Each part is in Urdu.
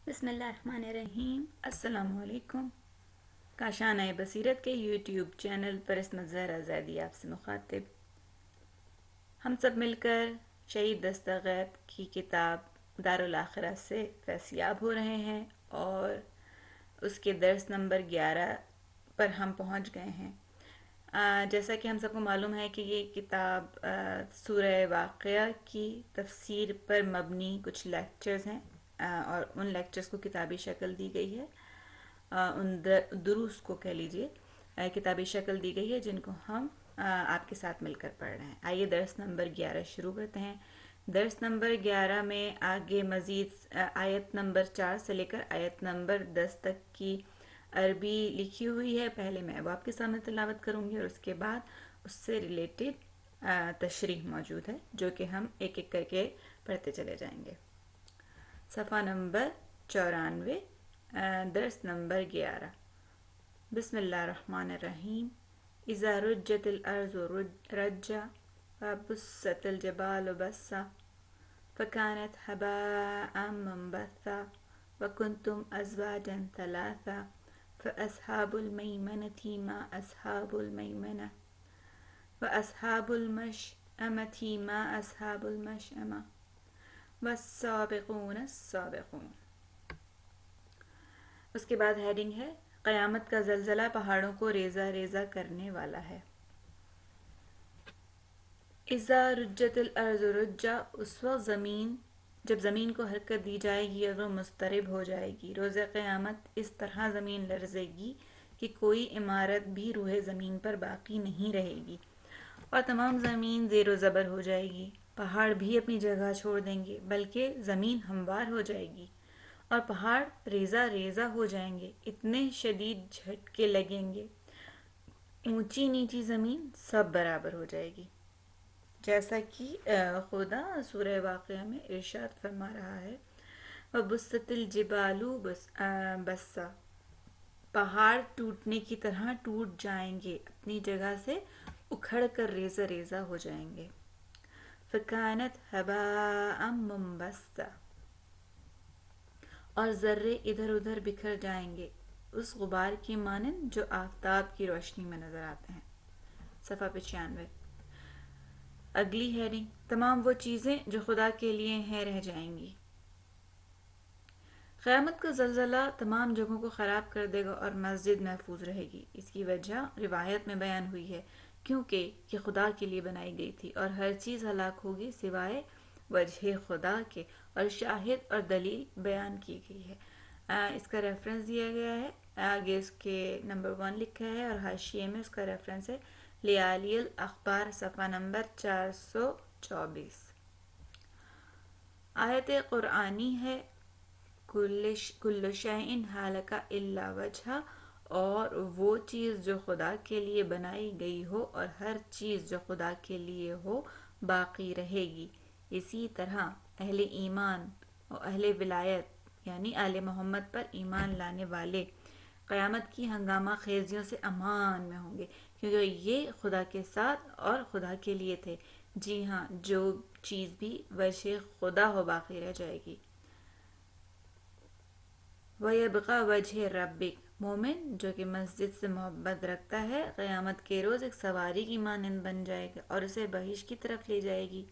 بسم اللہ الرحمن الرحیم۔ السلام علیکم۔ کاشانہ بصیرت کے یوٹیوب چینل پر اسمت زہرا زیدی آپ سے مخاطب۔ ہم سب مل کر شہید دستغیب کی کتاب دارالآخرہ سے فیضیاب ہو رہے ہیں اور اس کے درس نمبر 11 پر ہم پہنچ گئے ہیں۔ جیسا کہ ہم سب کو معلوم ہے کہ یہ کتاب سورہ واقعہ کی تفسیر پر مبنی کچھ لیکچرز ہیں اور ان لیکچرز کو کتابی شکل دی گئی ہے، ان دروس کو کہہ لیجئے کتابی شکل دی گئی ہے جن کو ہم آپ کے ساتھ مل کر پڑھ رہے ہیں۔ آئیے درس نمبر 11 شروع کرتے ہیں۔ درس نمبر 11 میں آگے مزید آیت نمبر 4 سے لے کر آیت نمبر 10 تک کی عربی لکھی ہوئی ہے۔ پہلے میں وہ آپ کے سامنے تلاوت کروں گی اور اس کے بعد اس سے ریلیٹڈ تشریح موجود ہے جو کہ ہم ایک ایک کر کے پڑھتے چلے جائیں گے۔ صفحہ نمبر 94، درس نمبر 11۔ بسم اللہ الرحمن الرحیم۔ اذا رجت الارض رجا وبست الجبال بسا فكانت هباء منبثا وكنتم ازواجا ثلاثا فاصحاب الميمنة ما اصحاب الميمنة واصحاب المشأمة ما اصحاب المشأمة والسابقون السابقون۔ اس کے بعد ہیڈنگ ہے قیامت کا زلزلہ پہاڑوں کو ریزہ ریزہ کرنے والا ہے۔ اذا رجت الارض رجا، اس وقت جب زمین کو حرکت دی جائے گی اور وہ مضطرب ہو جائے گی۔ روز قیامت اس طرح زمین لرزے گی کہ کوئی عمارت بھی روح زمین پر باقی نہیں رہے گی اور تمام زمین زیر و زبر ہو جائے گی۔ پہاڑ بھی اپنی جگہ چھوڑ دیں گے بلکہ زمین ہموار ہو جائے گی اور پہاڑ ریزہ ریزہ ہو جائیں گے، اتنے شدید جھٹکے لگیں گے، اونچی نیچی زمین سب برابر ہو جائے گی۔ جیسا کہ خدا سورہ واقعہ میں ارشاد فرما رہا ہے وَبُسَّتِ الْجِبَالُ بَسًّا، پہاڑ ٹوٹنے کی طرح ٹوٹ جائیں گے، اپنی جگہ سے اکھڑ کر ریزہ ریزہ ہو جائیں گے۔ فَكَانَتْ هَبَاءً مُنبَثًّا، اور ذرے ادھر ادھر بکھر جائیں گے اس غبار کی مانند جو آفتاب کی روشنی میں نظر آتے ہیں۔ صفحہ 95۔ اگلی ہیڈنگ تمام وہ چیزیں جو خدا کے لیے ہیں رہ جائیں گی۔ قیامت کا زلزلہ تمام جگہوں کو خراب کر دے گا اور مسجد محفوظ رہے گی۔ اس کی وجہ روایت میں بیان ہوئی ہے، کیونکہ یہ خدا کے لیے بنائی گئی تھی اور ہر چیز ہلاک ہوگی سوائے وجہ خدا کے، اور شاہد اور دلیل بیان کی گئی ہے۔ اس کا ریفرنس دیا گیا ہے، آگے اس کے نمبر 1 لکھا ہے اور حاشیے میں اس کا ریفرنس ہے لیالی الاخبار صفحہ نمبر 424۔ آیت قرآنی ہے کل شیء ہالک الا وجہہ، اور وہ چیز جو خدا کے لیے بنائی گئی ہو اور ہر چیز جو خدا کے لیے ہو باقی رہے گی۔ اسی طرح اہل ایمان اور اہل ولایت یعنی آل محمد پر ایمان لانے والے قیامت کی ہنگامہ خیزیوں سے امان میں ہوں گے، کیونکہ یہ خدا کے ساتھ اور خدا کے لیے تھے۔ جی ہاں، جو چیز بھی وجہ خدا ہو باقی رہ جائے گی۔ وَيَبْقَى وَجْهِ رَبِّكَ، مومن جو کہ مسجد سے محبت رکھتا ہے قیامت کے روز ایک سواری کی مانند بن جائے گا اور اسے بہشت کی طرف لے جائے گی۔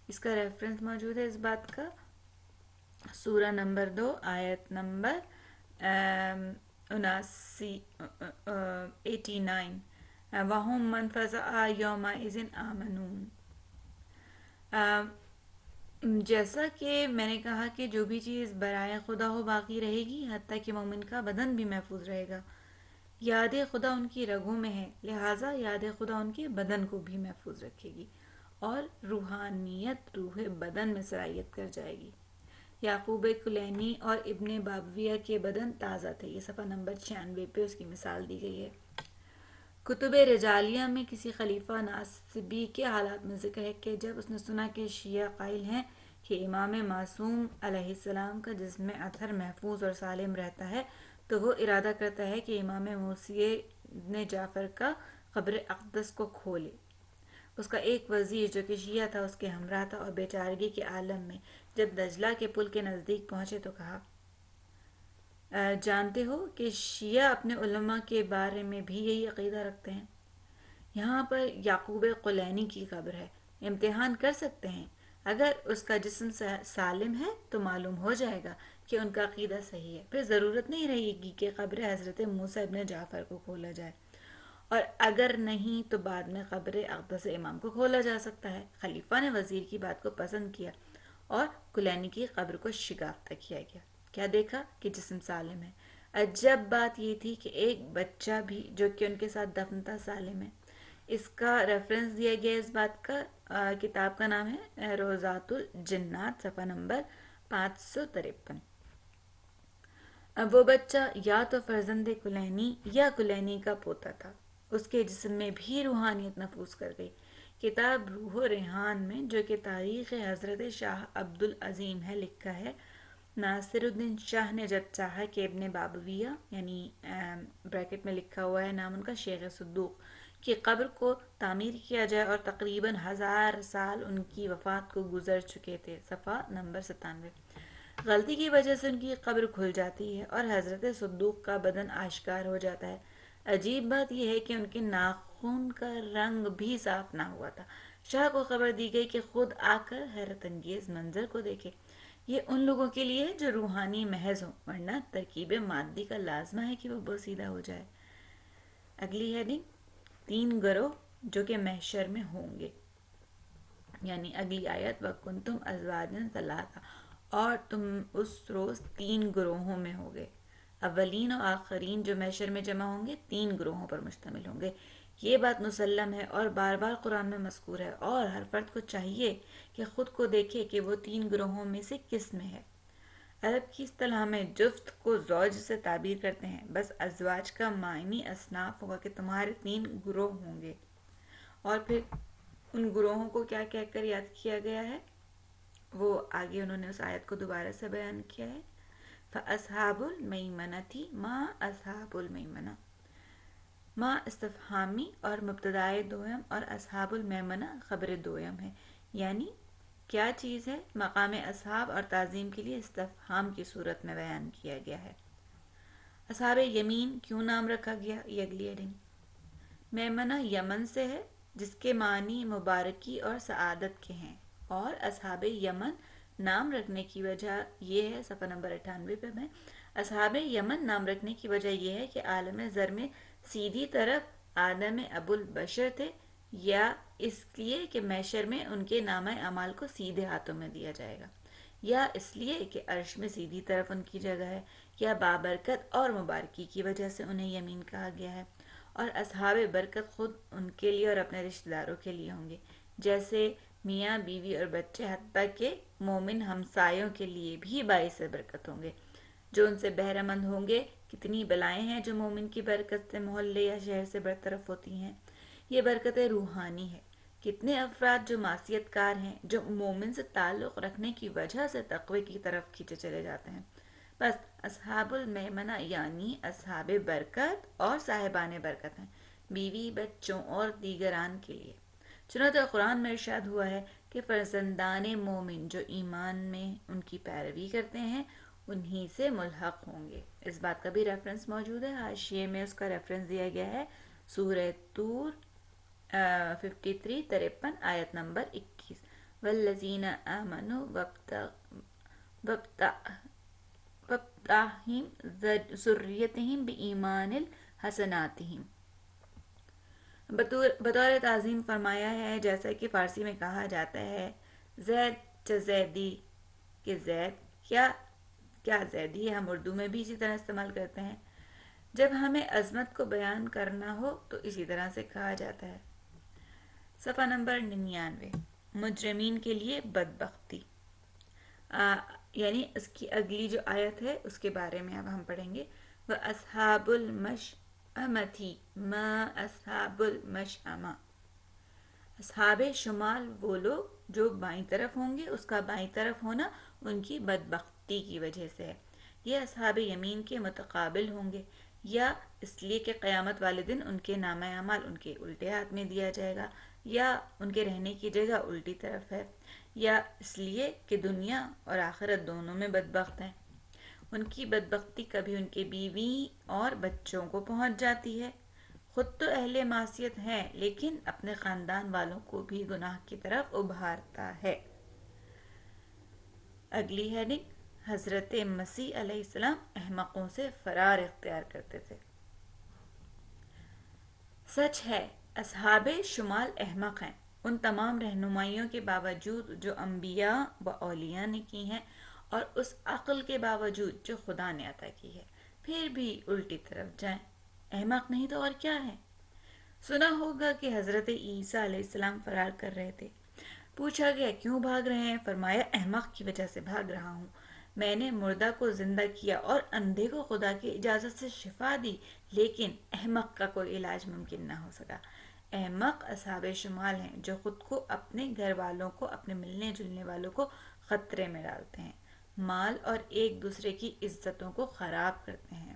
اس کا ریفرنس موجود ہے اس بات کا سورہ نمبر 2 آیت نمبر 89 وَهُمْ مَنْ فَزَعَ يَوْمَئِذٍ آمَنُونَ۔ جیسا کہ میں نے کہا کہ جو بھی چیز برائے خدا ہو باقی رہے گی، حتیٰ کہ مومن کا بدن بھی محفوظ رہے گا۔ یاد خدا ان کی رگوں میں ہے، لہٰذا یاد خدا ان کے بدن کو بھی محفوظ رکھے گی اور روحانیت روح بدن میں سرایت کر جائے گی۔ یعقوب کلینی اور ابن بابویہ کے بدن تازہ تھے، یہ صفحہ نمبر 96 پہ اس کی مثال دی گئی ہے۔ کتب رجالیہ میں کسی خلیفہ ناصبی کے حالات میں ذکر ہے کہ جب اس نے سنا کہ شیعہ قائل ہیں کہ امام معصوم علیہ السلام کا جسم اطہر محفوظ اور سالم رہتا ہے، تو وہ ارادہ کرتا ہے کہ امام موسیٰ ابن جعفر کا قبر اقدس کو کھولے۔ اس کا ایک وزیر جو کہ شیعہ تھا اس کے ہمراہ تھا اور بیچارگی کے عالم میں جب دجلہ کے پل کے نزدیک پہنچے تو کہا جانتے ہو کہ شیعہ اپنے علماء کے بارے میں بھی یہی عقیدہ رکھتے ہیں۔ یہاں پر یعقوب قلینی کی قبر ہے، امتحان کر سکتے ہیں، اگر اس کا جسم سالم ہے تو معلوم ہو جائے گا کہ ان کا عقیدہ صحیح ہے، پھر ضرورت نہیں رہے گی کہ قبر حضرت موسیٰ ابن جعفر کو کھولا جائے، اور اگر نہیں تو بعد میں قبر اقدس امام کو کھولا جا سکتا ہے۔ خلیفہ نے وزیر کی بات کو پسند کیا اور کلینی کی قبر کو شگافتہ کیا گیا۔ کیا دیکھا کہ جسم سالم ہے۔ عجب بات یہ تھی کہ ایک بچہ بھی جو کہ ان کے ساتھ دفن تھا سالم ہے۔ اس کا ریفرنس دیا گیا اس بات کا، کتاب کا نام ہے روضات الجنات، صفحہ نمبر 553۔ وہ بچہ یا تو فرزند کلینی یا کلینی کا پوتا تھا۔ اس کے جسم میں بھی روحانیت نفوذ کر گئی۔ کتاب روح و ریحان میں، جو کہ تاریخ حضرت شاہ عبد العظیم ہے، لکھا ہے ناصر الدین شاہ نے جب چاہا کہ ابن بابویہ، یعنی بریکٹ میں لکھا ہوا ہے نام ان کا، شیخ صدوق کی قبر کو تعمیر کیا جائے، اور تقریباً 1000 سال ان کی وفات کو گزر چکے تھے، صفحہ نمبر 97۔ غلطی کی وجہ سے ان کی قبر کھل جاتی ہے اور حضرت صدوق کا بدن آشکار ہو جاتا ہے۔ عجیب بات یہ ہے کہ ان کے ناخن کا رنگ بھی صاف نہ ہوا تھا۔ شاہ کو خبر دی گئی کہ خود آ کر حیرت انگیز منظر کو دیکھے۔ یہ ان لوگوں کے لیے ہے جو روحانی محض ہوں، ورنہ ترکیب مادی کا لازمہ ہے کہ وہ بوسیدہ ہو جائے۔ اگلی ہیڈنگ، 3 گروہ جو کہ محشر میں ہوں گے، یعنی اگلی آیت، وَكُنْتُمْ أَزْوَاجًا ثَلَاثَةً، اور تم اس روز 3 گروہوں میں ہوگے۔ اولین و آخرین جو محشر میں جمع ہوں گے 3 گروہوں پر مشتمل ہوں گے۔ یہ بات مسلم ہے اور بار بار قرآن میں مذکور ہے، اور ہر فرد کو چاہیے کہ خود کو دیکھے کہ وہ 3 گروہوں میں سے کس میں ہے۔ عرب کی اصطلاح میں جفت کو زوج سے تعبیر کرتے ہیں، بس ازواج کا معنی اصناف ہوگا کہ تمہارے 3 گروہ ہوں گے، اور پھر ان گروہوں کو کیا کہہ کر یاد کیا گیا ہے، وہ آگے انہوں نے اس آیت کو دوبارہ سے بیان کیا ہے، فَأَصْحَابُ الْمَيْمَنَةِ مَا أَصْحَابُ الْمَيْمَنَةِ، ماں استفہامی اور مبتدائے دویم، اور اصحاب المیمنہ خبر دویم ہے، یعنی کیا چیز ہے، مقام اصحاب اور تعظیم کے لیے استفہام کی صورت میں بیان کیا گیا ہے۔ اصحاب یمین کیوں نام رکھا گیا، یہ اگلی ہیڈنگ۔ میمنہ یمن سے ہے، جس کے معنی مبارکی اور سعادت کے ہیں، اور اصحاب یمن نام رکھنے کی وجہ یہ ہے، صفحہ نمبر 98 پہ میں، اصحاب یمن نام رکھنے کی وجہ یہ ہے کہ عالم زر میں سیدھی طرف آدم ابو البشر تھے، یا اس لیے کہ محشر میں ان کے نامہ اعمال کو سیدھے ہاتھوں میں دیا جائے گا، یا اس لیے کہ عرش میں سیدھی طرف ان کی جگہ ہے، یا بابرکت اور مبارکی کی وجہ سے انہیں یمین کہا گیا ہے۔ اور اصحاب برکت خود ان کے لیے اور اپنے رشتہ داروں کے لیے ہوں گے، جیسے میاں بیوی اور بچے، حتیٰ کہ مومن ہمسایوں کے لیے بھی باعث برکت ہوں گے جو ان سے بہرہ مند ہوں گے۔ کتنی بلائیں ہیں جو مومن کی برکت سے محلے یا شہر سے برطرف ہوتی ہیں، یہ برکت روحانی ہے۔ کتنے افراد جو معصیت کار ہیں، جو مومن سے تعلق رکھنے کی وجہ سے تقوی کی طرف کھینچے چلے جاتے ہیں۔ بس اصحاب المیمنہ یعنی اصحاب برکت اور صاحبان برکت ہیں، بیوی، بچوں اور دیگران کے لیے۔ چنانچہ قرآن میں ارشاد ہوا ہے کہ فرزندان مومن جو ایمان میں ان کی پیروی کرتے ہیں انہی سے ملحق ہوں گے۔ اس بات کا بھی ریفرنس موجود ہے، حاشیے میں اس کا ریفرنس دیا گیا ہے، سورہ طور 53 آیت نمبر 21، والذین آمنوا وابتغاہم ذریتہم بایمان حسناتہم، بطور تعظیم فرمایا ہے، جیسا کہ فارسی میں کہا جاتا ہے زید چ زیدی، کہ زید کیا زیدی ہے، ہم اردو میں بھی اسی طرح استعمال کرتے ہیں۔ جب ہمیں عظمت کو بیان کرنا ہو تو اسی طرح سے کہا جاتا ہے۔ صفحہ نمبر 99، مجرمین کے لیے بدبختی، یعنی اس کی اگلی جو آیت ہے اس کے بارے میں اب ہم پڑھیں گے۔ وَأَصْحَابُ الْمَشْأَمَةِ مَا أَصْحَابُ الْمَشْأَمَةِ، اصحاب شمال وہ لوگ جو بائیں طرف ہوں گے، اس کا بائیں طرف ہونا ان کی بدبختی کی وجہ سے ہے۔ یہ اصحاب یمین کے متقابل ہوں گے، یا اس لیے کہ قیامت والے دن ان کے نامہ اعمال ان کے الٹے ہاتھ میں دیا جائے گا، یا ان کے رہنے کی جگہ الٹی طرف ہے، یا اس لیے کہ دنیا اور آخرت دونوں میں بدبخت ہیں۔ ان کی بدبختی کبھی ان کے بیوی اور بچوں کو پہنچ جاتی ہے. خود تو اہل معصیت ہیں لیکن اپنے خاندان والوں کو بھی گناہ کی طرف ابھارتا ہے. اگلی ہیڈنگ: حضرت مسیح علیہ السلام احمقوں سے فرار اختیار کرتے تھے. سچ ہے اصحاب شمال احمق ہیں، ان تمام رہنمائیوں کے باوجود جو انبیاء و اولیاء نے کی ہیں اور اس عقل کے باوجود جو خدا نے عطا کی ہے، پھر بھی الٹی طرف جائیں. احمق نہیں تو اور کیا ہے؟ سنا ہوگا کہ حضرت عیسیٰ علیہ السلام فرار کر رہے تھے. پوچھا گیا کیوں بھاگ رہے ہیں؟ فرمایا احمق کی وجہ سے بھاگ رہا ہوں. میں نے مردہ کو زندہ کیا اور اندھے کو خدا کی اجازت سے شفا دی، لیکن احمق کا کوئی علاج ممکن نہ ہو سکا. احمق اصحاب شمال ہیں جو خود کو، اپنے گھر والوں کو، اپنے ملنے جلنے والوں کو خطرے میں ڈالتے ہیں، مال اور ایک دوسرے کی عزتوں کو خراب کرتے ہیں.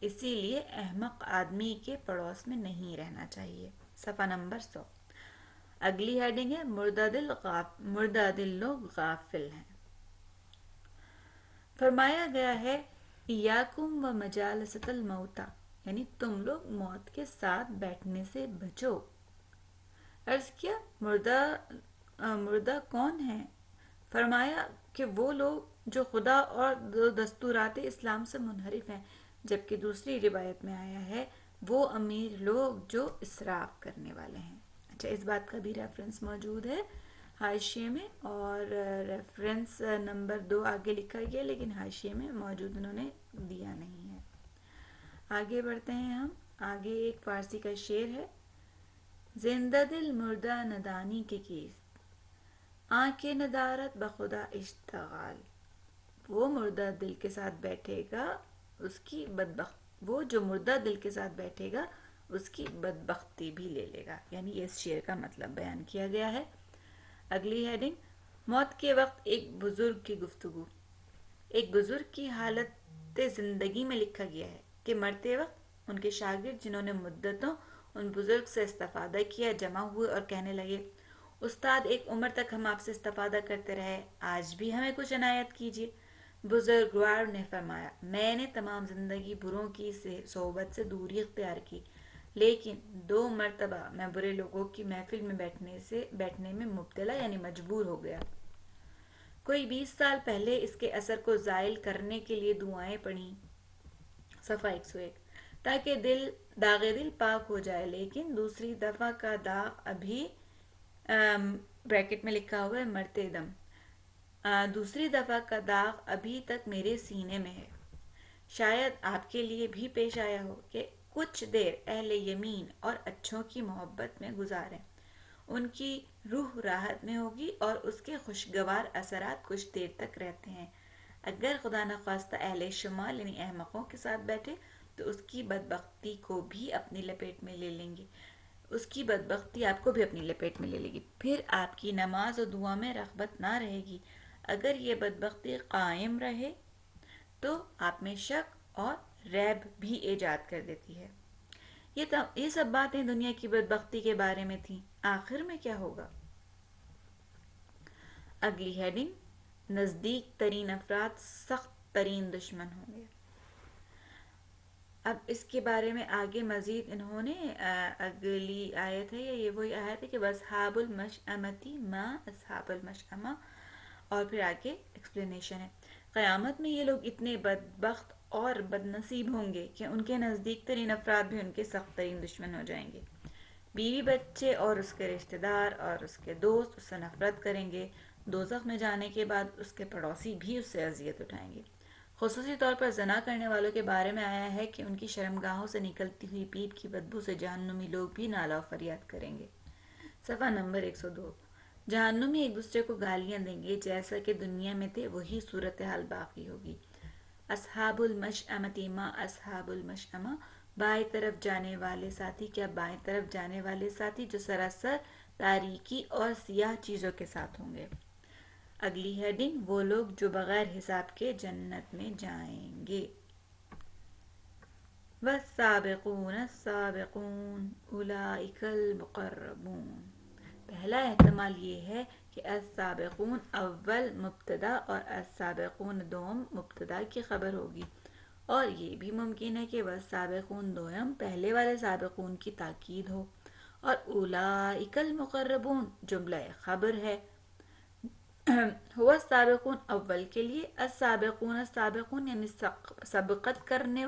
اسی لیے احمق آدمی کے پڑوس میں نہیں رہنا چاہیے. صفحہ نمبر 100. اگلی ہیڈنگ ہے مردہ دل لوگ غافل ہیں. فرمایا گیا ہے ایاکم و مجالست الموتى، یعنی تم لوگ موت کے ساتھ بیٹھنے سے بچو. عرض کیا مردہ کون ہیں؟ فرمایا کہ وہ لوگ جو خدا اور دستورات اسلام سے منحرف ہیں، جبکہ دوسری روایت میں آیا ہے وہ امیر لوگ جو اسراف کرنے والے ہیں. اچھا، اس بات کا بھی ریفرنس موجود ہے حاشیے میں، اور ریفرنس نمبر 2 آگے لکھا گیا لیکن حاشیے میں موجود انہوں نے دیا نہیں ہے. آگے بڑھتے ہیں ہم. آگے ایک فارسی کا شعر ہے: زندہ دل مردہ ندانی کے کیست، آنکھ ندارت بخدا اشتغال. وہ مردہ دل کے ساتھ بیٹھے گا اس کی وہ جو مردہ دل کے ساتھ بیٹھے گا اس کی بدبختی بھی لے لے گا. یعنی اس شعر کا مطلب بیان کیا گیا ہے. اگلی ہیڈنگ: موت کے وقت ایک بزرگ کی گفتگو. ایک بزرگ کی حالت زندگی میں لکھا گیا ہے کہ مرتے وقت ان کے شاگرد جنہوں نے مدتوں ان بزرگ سے استفادہ کیا جمع ہوئے اور کہنے لگے استاد ایک عمر تک ہم آپ سے استفادہ کرتے رہے، آج بھی ہمیں کچھ عنایت کیجیے. بزرگوار نے فرمایا میں نے تمام زندگی بروں کی صحبت سے دوری اختیار کی، لیکن 2 مرتبہ میں برے لوگوں کی محفل میں بیٹھنے میں مبتلا یعنی مجبور ہو گیا. کوئی 20 سال پہلے اس کے اثر کو زائل کرنے کے لیے دعائیں پڑھیں. صفحہ 101. تاکہ داغ دل پاک ہو جائے، لیکن دوسری دفعہ کا داغ ابھی بریکٹ میں لکھا ہوا ہے مرتے دم، دوسری دفعہ کا داغ ابھی تک میرے سینے میں ہے. شاید آپ کے لیے بھی پیش آیا ہو کہ کچھ دیر اہل یمین اور اچھوں کی محبت میں گزاریں، ان کی روح راحت میں ہوگی اور اس کے خوشگوار اثرات کچھ دیر تک رہتے ہیں. اگر خدا نخواستہ اہل شمال یعنی احمقوں کے ساتھ بیٹھے تو اس کی بدبختی کو بھی اپنی لپیٹ میں لے لیں گے، اس کی بدبختی آپ کو بھی اپنی لپیٹ میں لے لے گی. پھر آپ کی نماز و دعا میں رغبت نہ رہے گی. اگر یہ بدبختی قائم رہے تو آپ میں شک اور ریب بھی ایجاد کر دیتی ہے. یہ سب باتیں دنیا کی بدبختی کے بارے میں تھیں، آخر میں کیا ہوگا؟ اگلی ہیڈنگ: نزدیک ترین افراد سخت ترین دشمن ہوں گے. اب اس کے بارے میں آگے مزید انہوں نے اگلی آیت ہے، یہ وہی آیت ہے کہ وَأَصْحَابُ الْمَشْأَمَةِ مَا أَصْحَابُ الْمَشْأَمَةِ، اور پھر آگے ایکسپلینیشن ہے. قیامت میں یہ لوگ اتنے بدبخت اور بد نصیب ہوں گے کہ ان کے نزدیک ترین افراد بھی ان کے سخت ترین دشمن ہو جائیں گے. بیوی بچے اور اس کے رشتہ دار اور اس کے دوست اس سے نفرت کریں گے. دوزخ میں جانے کے بعد اس کے پڑوسی بھی اس سے اذیت اٹھائیں گے. خصوصی طور پر زنا کرنے والوں کے بارے میں آیا ہے کہ ان کی شرمگاہوں سے نکلتی ہوئی پیپ کی بدبو سے جہنمی لوگ بھی نالہ و فریاد کریں گے. صفحہ نمبر 102. جہنمی ایک دوسرے کو گالیاں دیں گے، جیسا کہ دنیا میں تھے وہی صورتحال باقی ہوگی. اصحاب المشأمة ما اصحاب المشأمة، بائیں طرف جانے والے ساتھی کیا بائیں طرف جانے والے ساتھی جو سراسر تاریکی اور سیاہ چیزوں کے ساتھ ہوں گے. اگلی ہیڈنگ: وہ لوگ جو بغیر حساب کے جنت میں جائیں گے. والسابقون السابقون اولئک المقربون. پہلا احتمال یہ ہے کہ السابقون اول مبتدا اور السابقون دوم مبتدا کی خبر ہوگی، اور یہ بھی ممکن ہے کہ والسابقون دوم پہلے والے سابقون کی تاکید ہو، اور اولئک المقربون جملہ خبر ہے ہوا السابقون اول کے لیے، السابقون السابقون یعنی سبقت کرنے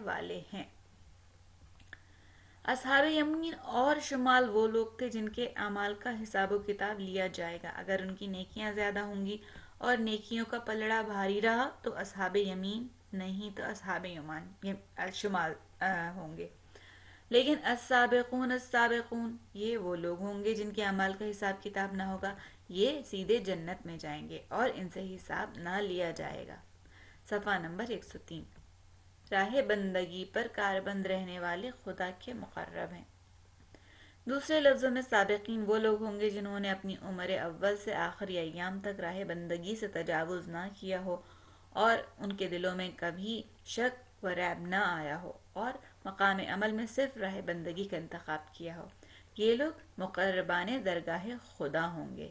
والے ہیں۔ اصحاب یمین اور شمال وہ لوگ تھے جن کے اعمال کا حساب و کتاب لیا جائے گا۔ اگر ان کی نیکیاں زیادہ ہوں گی اور نیکیوں کا پلڑا بھاری رہا تو اصحاب یمین، نہیں تو اصحاب شمال ہوں گے۔ لیکن السابقون السابقون یہ وہ لوگ ہوں گے جن کے اعمال کا حساب کتاب نہ ہوگا، یہ سیدھے جنت میں جائیں گے اور ان سے حساب نہ لیا جائے گا۔ صفحہ نمبر 103۔ راہ بندگی پر کاربند رہنے والے خدا کے مقرب ہیں۔ دوسرے لفظوں میں سابقین وہ لوگ ہوں گے جنہوں نے اپنی عمر اول سے آخری ایام تک راہ بندگی سے تجاوز نہ کیا ہو اور ان کے دلوں میں کبھی شک و ریب نہ آیا ہو اور مقام عمل میں صرف راہ بندگی کا انتخاب کیا ہو، یہ لوگ مقربان درگاہ خدا ہوں گے۔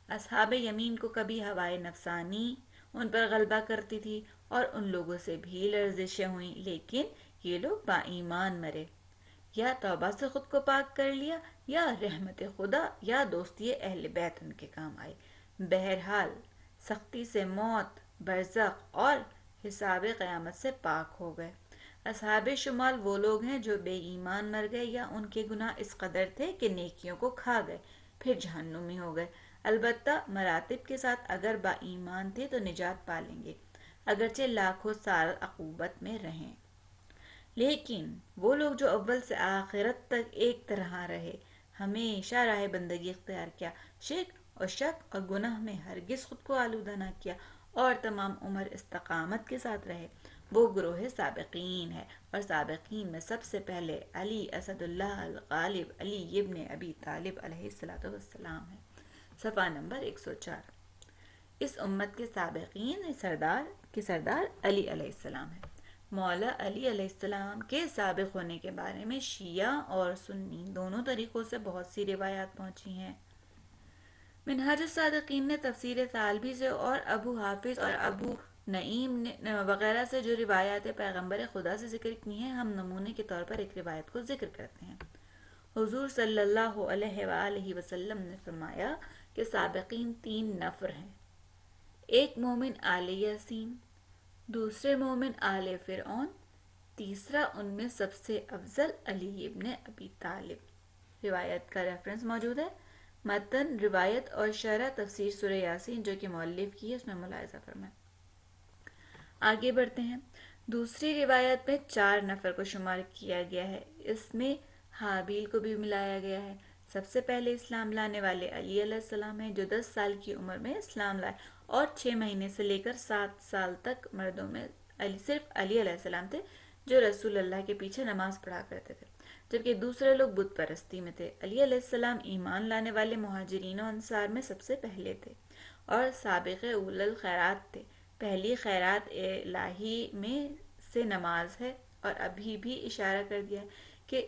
اصحاب یمین کو کبھی ہوائے نفسانی ان پر غلبہ کرتی تھی اور ان لوگوں سے بھی لرزشیں ہوئیں، لیکن یہ لوگ با ایمان مرے، یا توبہ سے خود کو پاک کر لیا یا رحمت خدا یا دوستی اہل بیت ان کے کام آئی۔ بہرحال سختی سے موت، برزخ اور حساب قیامت سے پاک ہو گئے۔ اصحاب شمال وہ لوگ ہیں جو بے ایمان مر گئے یا ان کے گناہ اس قدر تھے کہ نیکیوں کو کھا گئے، پھر جہنمی ہو گئے۔ البتہ مراتب کے ساتھ اگر با ایمان تھے تو نجات پالیں گے، اگرچہ لاکھوں سال عقوبت میں رہیں۔ لیکن وہ لوگ جو اول سے آخرت تک ایک طرح رہے، ہمیشہ راہ بندگی اختیار کیا، شرک اور شک اور گناہ میں ہرگز خود کو آلودہ نہ کیا اور تمام عمر استقامت کے ساتھ رہے، وہ گروہ سابقین ہے، اور سابقین میں سب سے پہلے علی اسد اللہ الغالب علی ابن ابی طالب علیہ السلام ہے۔ صفحہ نمبر 104۔ اس امت کے سابقین سردار علی علیہ السلام ہے۔ مولا علی علیہ السلام کے سابق ہونے کے بارے میں شیعہ اور سنی دونوں طریقوں سے بہت سی روایات پہنچی ہیں۔ منہاج الصادقین نے تفسیر ثعلبی سے اور ابو حافظ اور ابو نعیم وغیرہ سے جو روایات پیغمبر خدا سے ذکر کی ہیں، ہم نمونے کے طور پر ایک روایت کو ذکر کرتے ہیں۔ حضور صلی اللہ علیہ وآلہ وسلم نے فرمایا کہ سابقین 3 نفر ہیں، ایک مومن آل یاسین، دوسرے مومن آل فرعون، تیسرا ان میں سب سے افضل علی ابن ابی طالب۔ روایت کا ریفرنس موجود ہے، متن روایت اور شرح تفسیر سورہ یاسین جو کہ مؤلف کی ہے اس میں ملاحظہ فرمائیں۔ آگے بڑھتے ہیں۔ دوسری روایت میں 4 نفر کو شمار کیا گیا ہے، اس میں حابیل کو بھی ملایا گیا ہے۔ سب سے پہلے اسلام لانے والے علی علیہ السلام ہیں جو 10 سال کی عمر میں اسلام لائے، اور 6 مہینے سے لے کر 7 سال تک مردوں میں صرف علی علیہ السلام تھے جو رسول اللہ کے پیچھے نماز پڑھا کرتے تھے، جبکہ دوسرے لوگ بت پرستی میں تھے۔ علی علیہ السلام ایمان لانے والے مہاجرین و انصار میں سب سے پہلے تھے اور سابق اول الخیرات تھے۔ پہلی خیرات الہی میں سے نماز ہے، اور ابھی بھی اشارہ کر دیا کہ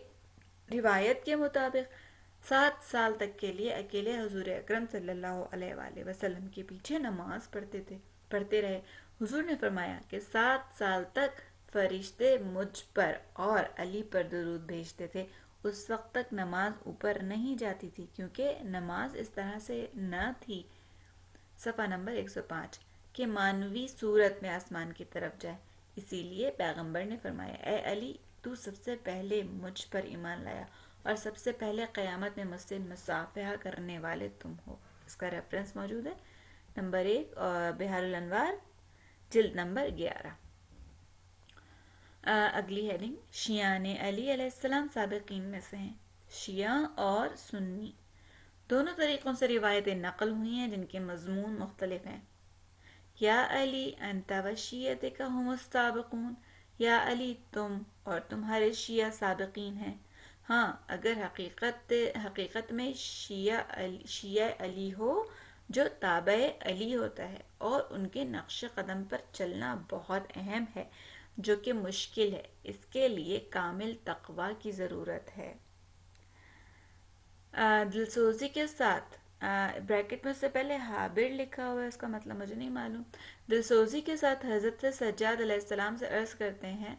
روایت کے مطابق 7 سال تک کے لیے اکیلے حضور اکرم صلی اللہ علیہ وآلہ وسلم کے پیچھے نماز پڑھتے رہے۔ حضور نے فرمایا کہ 7 سال تک فرشتے مجھ پر اور علی پر درود بھیجتے تھے، اس وقت تک نماز اوپر نہیں جاتی تھی کیونکہ نماز اس طرح سے نہ تھی۔ صفحہ نمبر 105 کہ مانوی صورت میں آسمان کی طرف جائے، اسی لیے پیغمبر نے فرمایا اے علی تو سب سے پہلے مجھ پر ایمان لایا اور سب سے پہلے قیامت میں مجھ سے مصافحہ کرنے والے تم ہو۔ اس کا ریفرنس موجود ہے، نمبر 1 اور بحار الانوار جلد نمبر 11۔ اگلی ہیڈنگ، شیعان علی علیہ السلام سابقین میں سے ہیں۔ شیعہ اور سنی دونوں طریقوں سے روایتیں نقل ہوئی ہیں جن کے مضمون مختلف ہیں۔ یا علی انت و شیعتک ہم السابقون، یا علی تم اور تمہارے شیعہ سابقین ہیں۔ ہاں اگر حقیقت میں شیعہ علی ہو جو تابع علی ہوتا ہے، اور ان کے نقش قدم پر چلنا بہت اہم ہے جو کہ مشکل ہے، اس کے لیے کامل تقوی کی ضرورت ہے۔ دلسوزی کے ساتھ بریکٹ میں اس سے پہلے حابر لکھا ہوا ہے، اس کا مطلب مجھے نہیں معلوم. دلسوزی کے ساتھ حضرت سجاد علیہ السلام سے عرض کرتے ہیں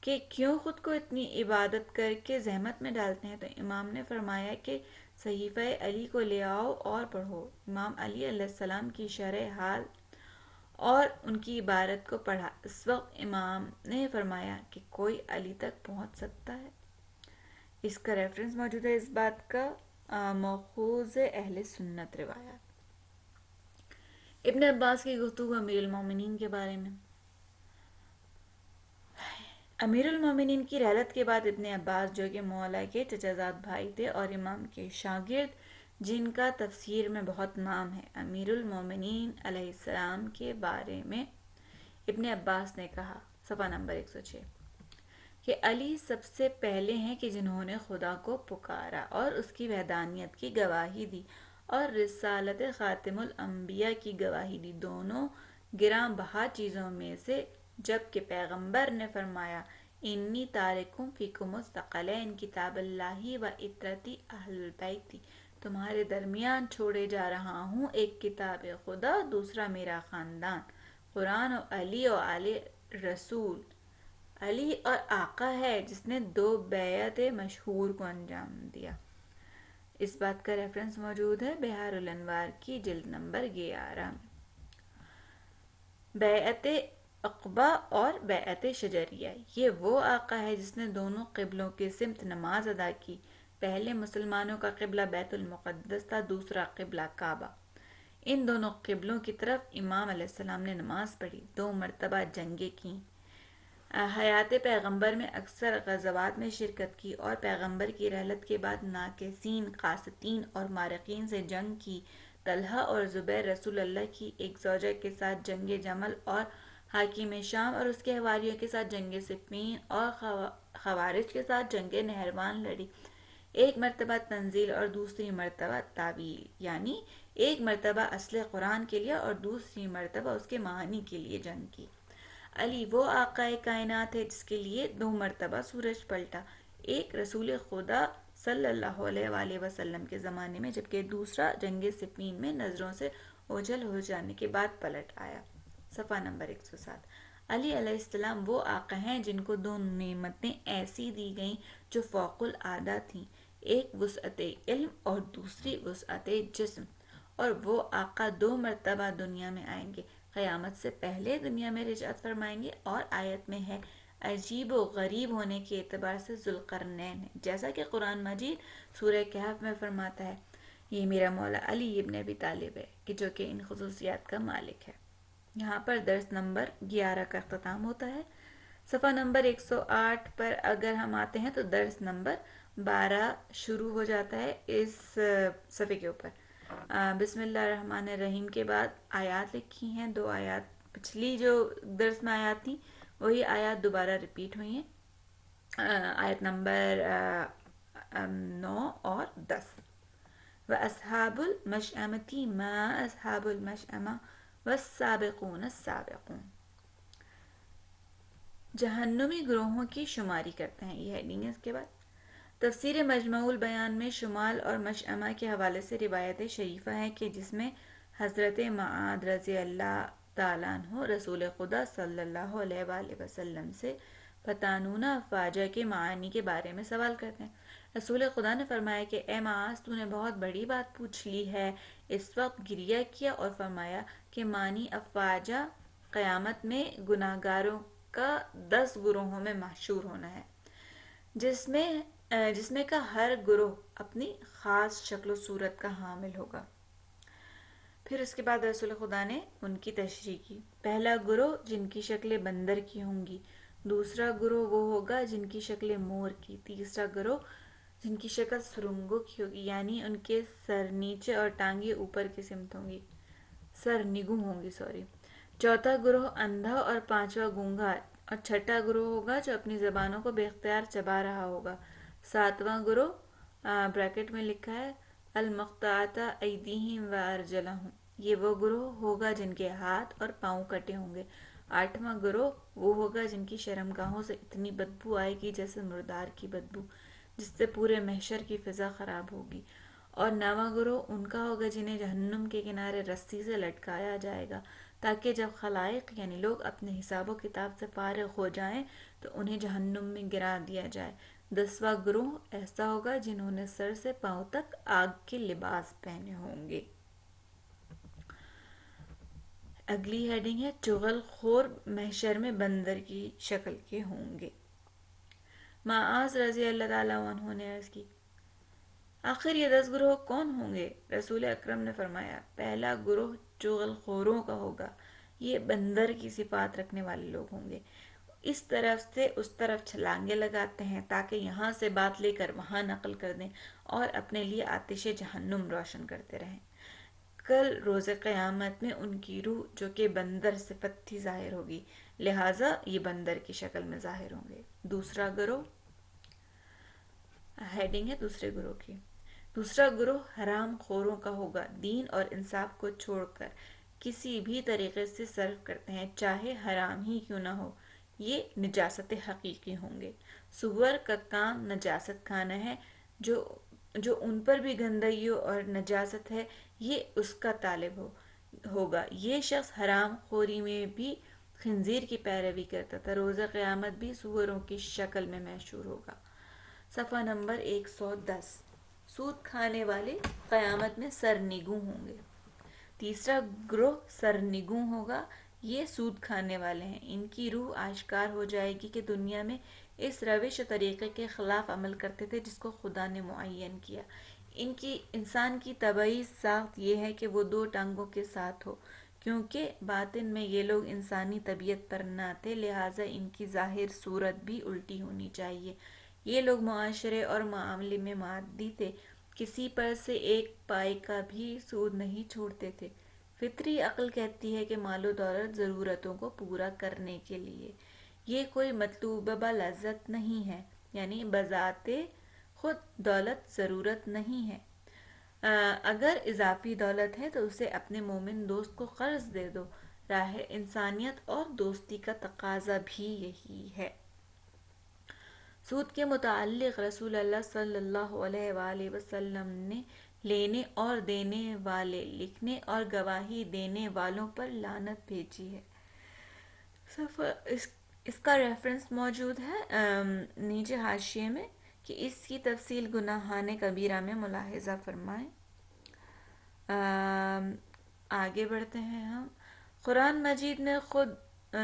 کہ کیوں خود کو اتنی عبادت کر کے زحمت میں ڈالتے ہیں؟ تو امام نے فرمایا کہ صحیفہ علی کو لے آؤ اور پڑھو. امام علی علیہ السلام کی شرح حال اور ان کی عبارت کو پڑھا. اس وقت امام نے فرمایا کہ کوئی علی تک پہنچ سکتا ہے؟ اس کا ریفرنس موجود ہے اس بات کا ماخوذ اہل سنت روایات. ابن عباس کی گفتگو امیر المومنین کے بارے میں. امیر المومنین کی رحلت کے بعد ابن عباس جو کہ مولا کے چچا زاد بھائی تھے اور امام کے شاگرد جن کا تفسیر میں بہت نام ہے، امیر المومنین علیہ السلام کے بارے میں ابن عباس نے کہا، صفحہ نمبر 106، کہ علی سب سے پہلے ہیں کہ جنہوں نے خدا کو پکارا اور اس کی وحدانیت کی گواہی دی اور رسالت خاتم الانبیاء کی گواہی دی، دونوں گراں بہا چیزوں میں سے. جب کہ پیغمبر نے فرمایا انی تارکم فیکم الثقلین کتاب اللہ و اطرتی اہل البیت، تمہارے درمیان چھوڑے جا رہا ہوں ایک کتاب خدا، دوسرا میرا خاندان، قرآن و علی و آل رسول. علی اور آقا ہے جس نے 2 بیعت مشہور کو انجام دیا. اس بات کا ریفرنس موجود ہے بحار الانوار کی جلد نمبر 11 میں. بیعت عقبہ اور بیعت شجریہ، یہ وہ آقا ہے جس نے دونوں قبلوں کی سمت نماز ادا کی. پہلے مسلمانوں کا قبلہ بیت المقدس تھا، دوسرا قبلہ کعبہ. ان دونوں قبلوں کی طرف امام علیہ السلام نے نماز پڑھی، 2 مرتبہ جنگیں کیں، حیات پیغمبر میں اکثر غزوات میں شرکت کی اور پیغمبر کی رحلت کے بعد ناکسین، قاسطین اور مارقین سے جنگ کی. طلحہ اور زبیر رسول اللہ کی ایک زوجہ کے ساتھ جنگ جمل اور حاکم شام اور اس کے حواریوں کے ساتھ جنگ صفین اور خوارج کے ساتھ جنگ نہروان لڑی. ایک مرتبہ تنزیل اور دوسری مرتبہ تعویل، یعنی ایک مرتبہ اصل قرآن کے لیے اور دوسری مرتبہ اس کے معانی کے لیے جنگ کی. علی وہ آقا کائنات ہے جس کے لیے 2 مرتبہ سورج پلٹا، ایک رسول خدا صلی اللہ علیہ وآلہ وسلم کے زمانے میں جبکہ دوسرا جنگ صفین میں نظروں سے اوجھل ہو جانے کے بعد پلٹ آیا. صفحہ نمبر 107. علی علیہ السلام وہ آقا ہیں جن کو 2 نعمتیں ایسی دی گئیں جو فوق العادہ تھیں، ایک وسعت علم اور دوسری وسعت جسم. اور وہ آقا 2 مرتبہ دنیا میں آئیں گے، قیامت سے پہلے دنیا میں رجعت فرمائیں گے، اور آیت میں ہے عجیب و غریب ہونے کے اعتبار سے ذوالقرنین ہے، جیسا کہ قرآن مجید سورہ کہف میں فرماتا ہے یہ میرا مولا علی ابن ابی طالب ہے کہ جو کہ ان خصوصیات کا مالک ہے. یہاں پر درس نمبر 11 کا اختتام ہوتا ہے. صفحہ نمبر 108 پر اگر ہم آتے ہیں تو درس نمبر 12 شروع ہو جاتا ہے اس صفحے کے اوپر. بسم اللہ الرحمن الرحیم کے بعد آیات لکھی ہیں، 2 آیات پچھلی جو درس میں آیات تھیں وہی آیات دوبارہ ریپیٹ ہوئی ہیں، آیت نمبر 9 اور 10. وَأَصْحَابُ الْمَشْأَمَةِ مَا أَصْحَابُ الْمَشْأَمَةِ وَالسَّابِقُونَ السَّابِقُونَ. جہنمی گروہوں کی شماری کرتے ہیں، یہ ہیڈنگ ہے. اس کے بعد تفسیر مجمع البیان میں شمال اور مشأمہ کے حوالے سے روایت شریفہ ہے کہ جس میں حضرت معاذ رضی اللہ تعالیٰ عنہ رسول خدا صلی اللہ علیہ وآلہ وسلم سے فتانون افواجہ کے معانی کے بارے میں سوال کرتے ہیں. رسول خدا نے فرمایا کہ اے معاذ، تو نے بہت بڑی بات پوچھ لی ہے. اس وقت گریہ کیا اور فرمایا کہ معنی افواجہ قیامت میں گناہ گاروں کا 10 گروہوں میں محشور ہونا ہے، جس میں کا ہر گروہ اپنی خاص شکل و صورت کا حامل ہوگا. پھر اس کے بعد رسول خدا نے ان کی تشریح کی. پہلا گروہ جن کی شکل بندر کی ہوں گی، دوسرا گروہ وہ ہوگا جن کی شکل مور کی، تیسرا گروہ جن کی شکل سرنگوں کی ہوگی، یعنی ان کے سر نیچے اور ٹانگیں اوپر کی سمت ہوں گی، سر نگوں ہوں گی چوتھا گروہ اندھا اور پانچواں گونگا، اور چھٹا گروہ ہوگا جو اپنی زبانوں کو بے اختیار چبا رہا ہوگا. ساتواں گروہ بریکٹ میں لکھا ہے المقطعۃ ایدیہم و ارجلہم، یہ وہ گروہ ہوگا جن کے ہاتھ اور پاؤں کٹے ہوں گے. آٹھواں گروہ وہ ہوگا جن کی شرمگاہوں سے اتنی بدبو آئے گی جیسے مردار کی بدبو، جس سے پورے محشر کی فضا خراب ہوگی. اور 9واں گروہ ان کا ہوگا جنہیں جہنم کے کنارے رسی سے لٹکایا جائے گا تاکہ جب خلائق یعنی لوگ اپنے حساب و کتاب سے فارغ ہو جائیں تو انہیں جہنم میں گرا دیا جائے۔ 10واں گروہ ایسا ہوگا جنہوں نے سر سے پاؤں تک آگ کے لباس پہنے ہوں گے۔ اگلی ہیڈنگ ہے چغل خور محشر میں بندر کی شکل کے ہوں گے۔ معاذ رضی اللہ تعالیٰ عنہ نے عرض کی آخر یہ 10 گروہ کون ہوں گے؟ رسول اکرم نے فرمایا پہلا گروہ چغل خوروں کا ہوگا، یہ بندر کی صفات رکھنے والے لوگ ہوں گے، اس طرف سے اس طرف چھلانگیں لگاتے ہیں تاکہ یہاں سے بات لے کر وہاں نقل کر دیں اور اپنے لیے آتش جہنم روشن کرتے رہیں۔ کل روز قیامت میں ان کی روح جو کہ بندر صفت تھی ظاہر ہوگی، لہٰذا یہ بندر کی شکل میں ظاہر ہوں گے۔ دوسرا گروہ ہیڈنگ ہے دوسرے گروہ کی۔ دوسرا گروہ حرام خوروں کا ہوگا، دین اور انصاف کو چھوڑ کر کسی بھی طریقے سے صرف کرتے ہیں چاہے حرام ہی کیوں نہ ہو، یہ نجاست حقیقی ہوں گے۔ سور کا کام نجاست کھانا ہے، جو ان پر بھی گندگی اور نجاست ہے یہ اس کا طالب ہوگا۔ یہ شخص حرام خوری میں بھی خنزیر کی پیروی کرتا تھا، روز قیامت بھی سوروں کی شکل میں محشور ہوگا۔ صفحہ نمبر 110۔ سود کھانے والے قیامت میں سرنگوں ہوں گے۔ تیسرا گروہ سرنگوں ہوگا، یہ سود کھانے والے ہیں، ان کی روح آشکار ہو جائے گی کہ دنیا میں اس روش و طریقے کے خلاف عمل کرتے تھے جس کو خدا نے معین کیا۔ انسان کی طبعی ساخت یہ ہے کہ وہ 2 ٹانگوں کے ساتھ ہو، کیونکہ باطن میں یہ لوگ انسانی طبیعت پر نہ تھے، لہٰذا ان کی ظاہر صورت بھی الٹی ہونی چاہیے۔ یہ لوگ معاشرے اور معاملے میں معدی تھے، کسی پر سے ایک پائی کا بھی سود نہیں چھوڑتے تھے۔ فطری عقل کہتی ہے کہ مال و دولت ضرورتوں کو پورا کرنے کے لیے، یہ کوئی مطلوبہ لذت نہیں ہے، یعنی بذات خود دولت ضرورت نہیں ہے۔ اگر اضافی دولت ہے تو اسے اپنے مومن دوست کو قرض دے دو، راہ انسانیت اور دوستی کا تقاضا بھی یہی ہے۔ سود کے متعلق رسول اللہ صلی اللہ علیہ وآلہ وسلم نے لینے اور دینے والے، لکھنے اور گواہی دینے والوں پر لعنت بھیجی ہے۔ اس کا ریفرنس موجود ہے نیچے حاشیے میں کہ اس کی تفصیل گناہان کبیرہ میں ملاحظہ فرمائیں۔ آگے بڑھتے ہیں ہم۔ قرآن مجید میں خود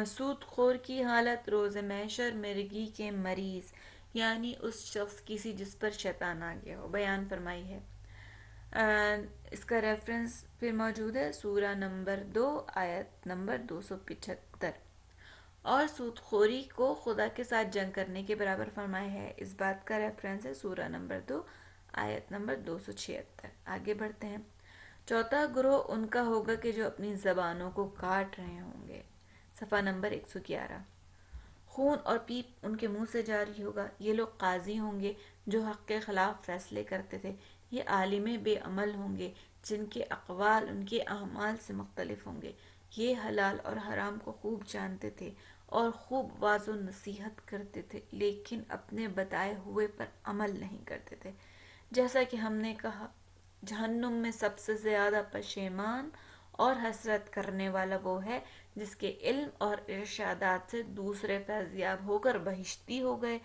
سود خور کی حالت روز محشر مرگی کے مریض یعنی اس شخص کی جس پر شیطان آ گیا ہو بیان فرمائی ہے۔ اس کا ریفرنس پھر موجود ہے سورہ نمبر 2 آیت نمبر 275، اور سود خوری کو خدا کے ساتھ جنگ کرنے کے برابر فرمایا ہے، اس بات کا ریفرنس ہے سورہ نمبر 2 آیت نمبر 276۔ آگے بڑھتے ہیں۔ چوتھا گروہ ان کا ہوگا کہ جو اپنی زبانوں کو کاٹ رہے ہوں گے، صفحہ نمبر 111۔ خون اور پیپ ان کے منہ سے جاری ہوگا، یہ لوگ قاضی ہوں گے جو حق کے خلاف فیصلے کرتے تھے، یہ عالم بے عمل ہوں گے جن کے اقوال ان کے اعمال سے مختلف ہوں گے، یہ حلال اور حرام کو خوب جانتے تھے اور خوب واعظ و نصیحت کرتے تھے لیکن اپنے بتائے ہوئے پر عمل نہیں کرتے تھے۔ جیسا کہ ہم نے کہا جہنم میں سب سے زیادہ پشیمان اور حسرت کرنے والا وہ ہے جس کے علم اور ارشادات سے دوسرے فیضیاب ہو کر بہشتی ہو گئے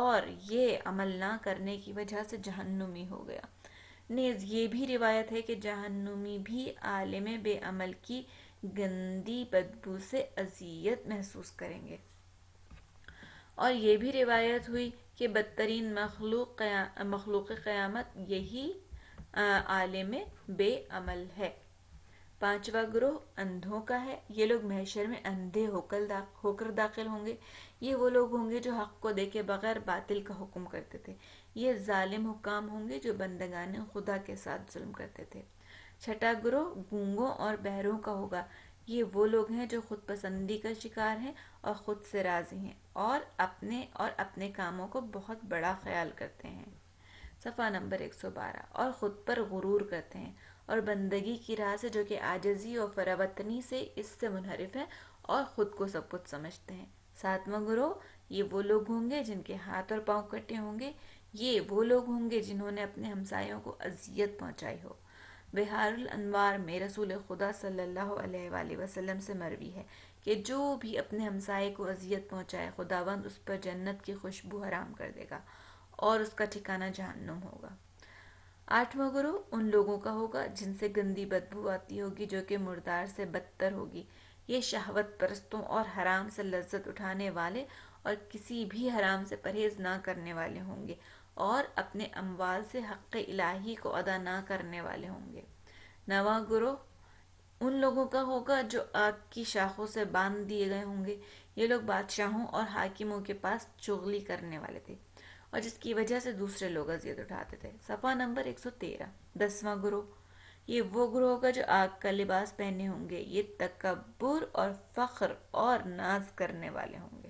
اور یہ عمل نہ کرنے کی وجہ سے جہنمی ہو گیا۔ نیز یہ بھی روایت ہے کہ جہنمی بھی عالم بے عمل کی گندی بدبو سے اذیت محسوس کریں گے۔ اور یہ بھی روایت ہوئی کہ بدترین مخلوق قیامت یہی عالم بے عمل ہے۔ پانچواں گروہ اندھوں کا ہے، یہ لوگ محشر میں اندھے ہو کر داخل ہوں گے، یہ وہ لوگ ہوں گے جو حق کو دیکھے بغیر باطل کا حکم کرتے تھے، یہ ظالم حکام ہوں گے جو بندگان خدا کے ساتھ ظلم کرتے تھے۔ چھٹا گروہ گونگوں اور بہروں کا ہوگا، یہ وہ لوگ ہیں جو خود پسندی کا شکار ہیں اور خود سے راضی ہیں اور اپنے کاموں کو بہت بڑا خیال کرتے ہیں، صفحہ نمبر 112، اور خود پر غرور کرتے ہیں اور بندگی کی راہ سے جو کہ عاجزی اور فراوطنی سے اس سے منحرف ہے اور خود کو سب کچھ سمجھتے ہیں۔ ساتواں گروہ یہ وہ لوگ ہوں گے جن کے ہاتھ اور پاؤں کٹے ہوں گے، یہ وہ لوگ ہوں گے جنہوں نے اپنے ہمسایوں کو اذیت پہنچائی ہو۔ بحار الانوار میں رسول خدا صلی اللہ علیہ وآلہ وسلم سے مروی ہے کہ جو بھی اپنے ہمسائے کو اذیت پہنچائے خداوند اس پر جنت کی خوشبو حرام کر دے گا اور اس کا ٹھکانہ جہنم ہوگا۔ آٹھواں گروہ ان لوگوں کا ہوگا جن سے گندی بدبو آتی ہوگی جو کہ مردار سے بدتر ہوگی۔ یہ شہوت پرستوں اور حرام سے لذت اٹھانے والے اور کسی بھی حرام سے پرہیز نہ کرنے والے ہوں گے اور اپنے اموال سے حق الہی کو ادا نہ کرنے والے ہوں گے۔ نواں گروہ ان لوگوں کا ہوگا جو آگ کی شاخوں سے باندھ دیے گئے ہوں گے۔ یہ لوگ بادشاہوں اور حاکموں کے پاس چغلی کرنے والے تھے اور جس کی وجہ سے دوسرے لوگ اذیت اٹھاتے تھے۔ صفحہ نمبر 113۔ دسواں گروہ یہ وہ گروہ ہوگا جو آگ کا لباس پہنے ہوں گے۔ یہ تکبر اور فخر اور ناز کرنے والے ہوں گے۔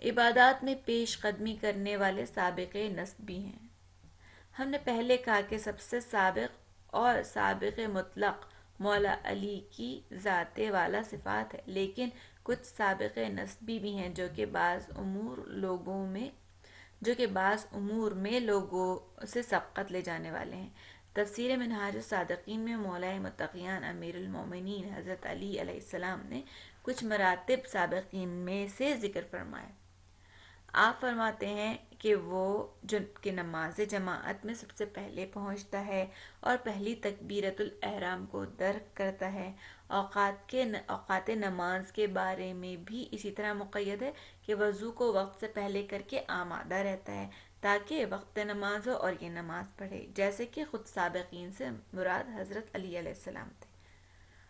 عبادات میں پیش قدمی کرنے والے سابق نسبی ہیں۔ ہم نے پہلے کہا کہ سب سے سابق اور سابق مطلق مولا علی کی ذات والا صفات ہے، لیکن کچھ سابق نسبی بھی ہیں جو کہ بعض امور میں لوگوں سے سبقت لے جانے والے ہیں۔ تفسیر منہاج الصادقین میں مولا متقیان امیر المومنین حضرت علی علیہ السلام نے کچھ مراتب سابقین میں سے ذکر فرمایا۔ آپ فرماتے ہیں کہ وہ جو کہ نماز جماعت میں سب سے پہلے پہنچتا ہے اور پہلی تکبیرۃ الاحرام کو درک کرتا ہے، اوقات نماز کے بارے میں بھی اسی طرح مقید ہے کہ وضو کو وقت سے پہلے کر کے آمادہ رہتا ہے تاکہ وقت نماز ہو اور یہ نماز پڑھے، جیسے کہ خود سابقین سے مراد حضرت علی علیہ السلام تھے۔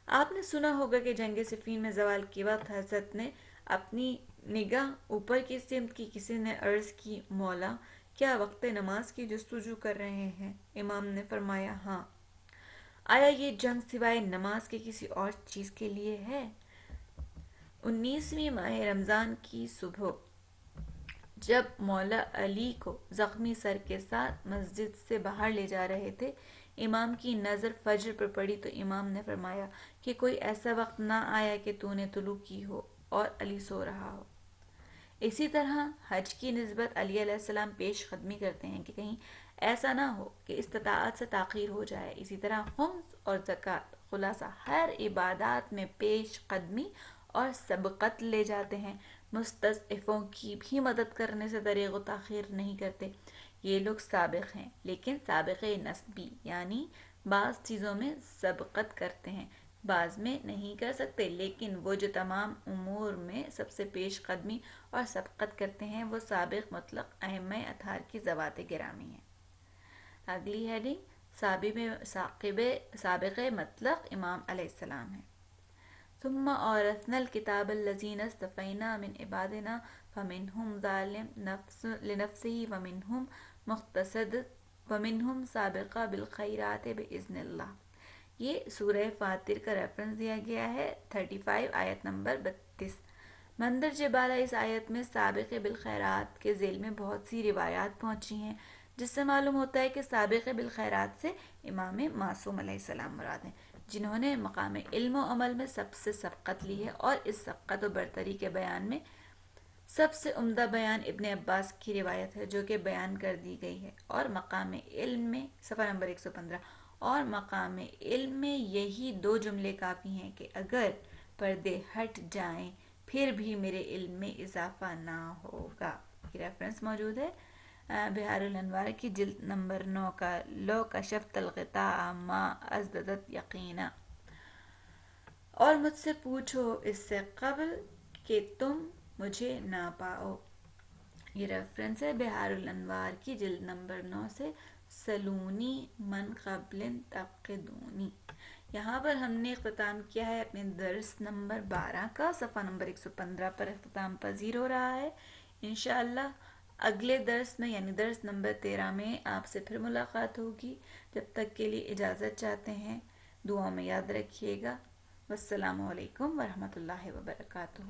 آپ نے سنا ہوگا کہ جنگ صفین میں زوال کے وقت حضرت نے اپنی نگاہ اوپر کی سمت کی۔ کسی نے عرض کی، مولا کیا وقت نماز کی جستجو کر رہے ہیں؟ امام نے فرمایا، ہاں۔ آیا یہ جنگ سوائے نماز کے کسی اور چیز کے لیے ہے؟ 19ویں ماہ رمضان کی صبح جب مولا علی کو زخمی سر کے ساتھ مسجد سے باہر لے جا رہے تھے، امام کی نظر فجر پر پڑی تو امام نے فرمایا کہ کوئی ایسا وقت نہ آیا کہ تو نے طلوع کی ہو اور علی سو رہا ہو۔ اسی طرح حج کی نسبت علی علیہ السلام پیش قدمی کرتے ہیں کہ کہیں ایسا نہ ہو کہ استطاعت سے تاخیر ہو جائے۔ اسی طرح خمس اور زکوٰۃ، خلاصہ ہر عبادات میں پیش قدمی اور سبقت لے جاتے ہیں۔ مستضعفوں کی بھی مدد کرنے سے دریغ و تاخیر نہیں کرتے۔ یہ لوگ سابق ہیں لیکن سابق نسبی، یعنی بعض چیزوں میں سبقت کرتے ہیں، بعض میں نہیں کر سکتے، لیکن وہ جو تمام امور میں سب سے پیش قدمی اور سبقت کرتے ہیں وہ سابق مطلق ائمہ اطہار کی ذوات گرامی ہیں۔ اگلی ہیڈنگ سابق مطلق امام علیہ السلام ہے۔ ثم اورثنا الکتاب الذین اصطفینا من عبادنا فمنہم ظالم لنفسہ ومنہم مقتصد ومنہم سابقہ بالخیرات باذن اللہ۔ یہ سورہ فاطر کا ریفرنس دیا گیا ہے، 35 آیت نمبر 32۔ مندرجہ بالا اس آیت میں سابق بالخیرات کے ذیل میں بہت سی روایات پہنچی ہیں، جس سے معلوم ہوتا ہے کہ سابق بالخیرات سے امام معصوم علیہ السلام مراد ہیں، جنہوں نے مقام علم و عمل میں سب سے سبقت لی ہے، اور اس سبقت و برتری کے بیان میں سب سے عمدہ بیان ابن عباس کی روایت ہے جو کہ بیان کر دی گئی ہے، اور مقام علم میں صفحہ نمبر 115 اور مقام علم میں یہی دو جملے کافی ہیں کہ اگر پردے ہٹ جائیں پھر بھی میرے علم میں اضافہ نہ ہوگا۔ یہ ریفرنس موجود ہے بحار الانوار کی جلد نمبر 9 کا، لو کشفت الغطاء ما ازددت یقینا۔ اور مجھ سے پوچھو اس سے قبل کہ تم مجھے نہ پاؤ۔ یہ ریفرنس ہے بحار الانوار کی جلد نمبر 9 سے، سلونی من قبل تقدونی۔ یہاں پر ہم نے اختتام کیا ہے اپنے درس نمبر 12 کا، صفحہ نمبر 115 پر اختتام پذیر ہو رہا ہے۔ انشاءاللہ اگلے درس میں یعنی درس نمبر 13 میں آپ سے پھر ملاقات ہوگی۔ جب تک کے لیے اجازت چاہتے ہیں، دعاؤں میں یاد رکھیے گا۔ والسلام علیکم ورحمۃ اللہ وبرکاتہ۔